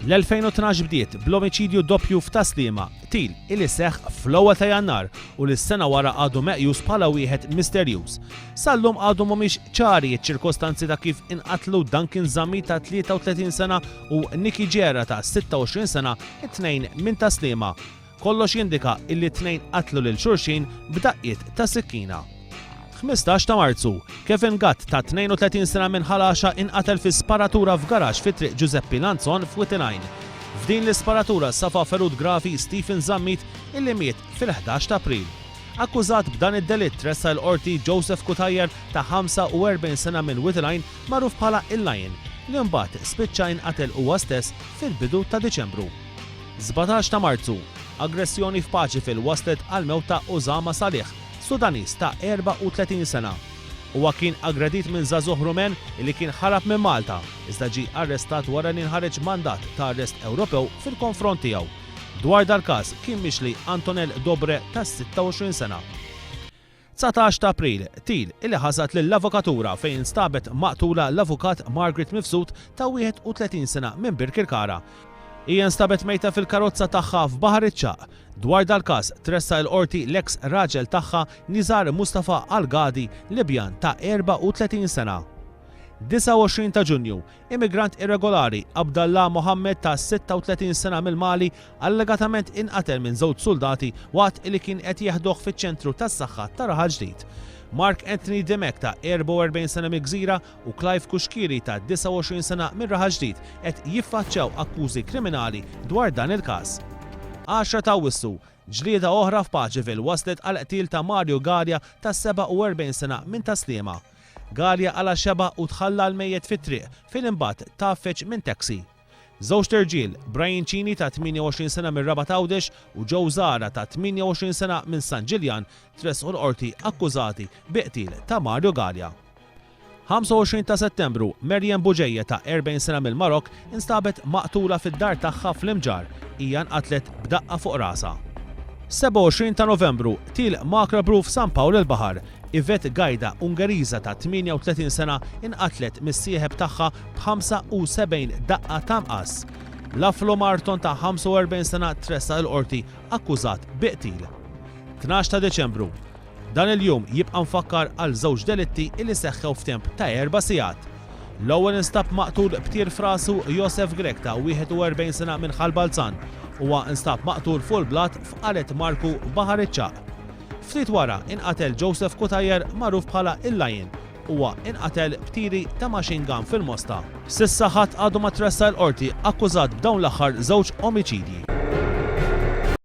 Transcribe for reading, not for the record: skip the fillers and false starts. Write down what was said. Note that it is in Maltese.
L-2012 bdiet bl-omiċidju doppju f'Taslima, til illi seħħ fl-ewwel ta' Jannar u li s-sena wara għadu meqjus bħala wieħed misterjuż. Sallum għadu mhumiex ċari ċ-ċirkostanzi ta' kif inqatlu Duncan Zammi ta' 33 sena u Nicky Ġera ta' 26 sena, it-tnejn minn Taslima. Kollox jindika illi t-tnejn qatlu lil xulxin b'daqqiet ta' sikkina. 15 ta' Marzu, Kevin Gatt ta' 32 sena minn Ħalaxa inqatel fi sparatura f'garaġġ fi-triq Giuseppe Lanzon f'Witinajn. F'din l-isparatura safa ferud gravi Stephen Zammit illi miet fil-11 ta' April. Akkużat b'dan id-delitt tressa l-qorti Joseph Kutajer ta' 45 sena minn Witinajn magħruf bħala Il-Lion li mbagħad spiċċa inqatel huwa stess fil-bidu ta' Diċembru. 17 ta' Marzu, aggressjoni f'paċi fil-waslet għal-mewt ta' Osama Salih, Sudanis ta' 34 sena. Huwa kien aggredit minn żagħżugħ Rumen li kien ħarab minn Malta, iżda ġie arrestat wara li nħareġ mandat ta' arrest Ewropew fil-konfront tiegħu. Dwar dal-każ kien mixli Antonell Dobre ta' 26 sena. 19 ta' April, til illi ħasat lill-Avukatura fejn stabet maqtula l-avukat Margaret Mifsud ta' 31 sena minn Birkirkara. Hija nstabet mejta fil-karozza tagħha f'Baħar iċ-Ċaq. Dwar dal-każ tressa l-qorti l-eks raġel tagħha Nizar Mustafa Al-Gadi Libjan ta' 34 sena. 29 ta' Ġunju, immigrant irregolari Abdallah Mohammed ta' 36 sena mill-Mali allegatament inqatel minn żewġ soldati waqt li kien qed jeħduh fiċ-ċentru tas-saħħa ta' Raħal Ġdid. Mark Anthony Demek ta' 44 sena mill-Gżira u Clive Kuxkiri ta' 29 sena minn Raħal Ġdid qed jiffaċċjaw akkużi kriminali dwar dan il-każ. 10 ta' Awwissu, ġlieda oħra f'paċi waslet għal qtil ta' Mario Gallia ta' 47 sena minn Taslima. Gallia għala xeba u tħalla l-mejjed fit-triq fil-imbagħad taffeċ minn taxi. Żewġ terġiel, Brian Cini ta' 28 sena minn Rabat Għawdex u Joe Zara ta' 28 sena minn San Ġiljan tresqu l-qorti akkużati biqtil ta' Mario Gallia. 25 ta' Settembru, Merjem Buġejja ta' 40 sena mill-Marok instabet maqtula fid-dar tagħha fl-Imġar, hija nqatlet b'daqqa fuq rasa. 27 ta' Novembru, til Makra Bru f'San Pawl il-Baħar, Yvette Gajda Ungeriża ta' 38 sena inqatlet mis-sieħeb tagħha b'75 daqqa ta' mqas. Laflo Marton ta' 45 sena tressa l-qorti akkużat biqtil. 12 ta' Deċembru. Dan il-jum jibqa' mfakkar għal żewġ delitti li seħħew f'temp ta' 4 sigħat. L-ewwel instab maqtul b'tir f'rasu Josef Grek ta' 41 sena minn Ħalbalzan huwa instab maqtul fuq il-blat f'Qalet Marku Baħar iċ-Ċaq. Ftit wara inqatel Joseph Kutajer magħruf bħala Il-Lion huwa inqatel b'tiri ta' machine gun fil-Mosta. S'issa ħadd għadu ma tressa l-qorti akkużat b'dawn l-aħħar żewġ omiċidji.